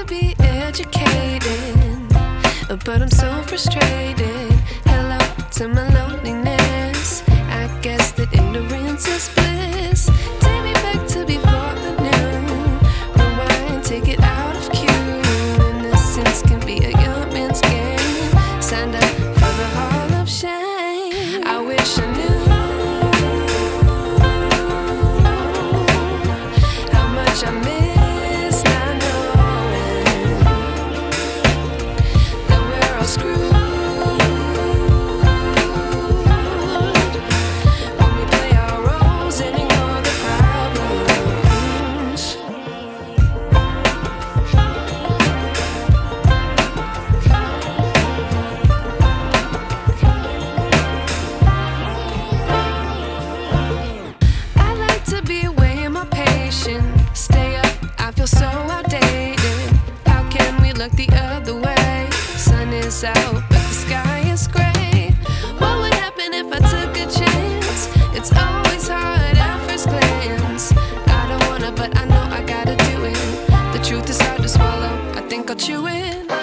be educated, but I'm so frustrated. Hello to my loneliness. I guess that ignorance is bliss. Take me back to before I knew. Rewind, take it out of cue. Innocence can be a young man's game. Signed up for the hall of shame. I wish I knew how much I miss not knowing that we're all screwed. Stay up, I feel so outdated. How can we look the other way? Sun is out, but the sky is gray. What would happen if I took a chance? It's always hard at first glance. I don't wanna, but I know I gotta do it. The truth is hard to swallow, I think I'll chew it.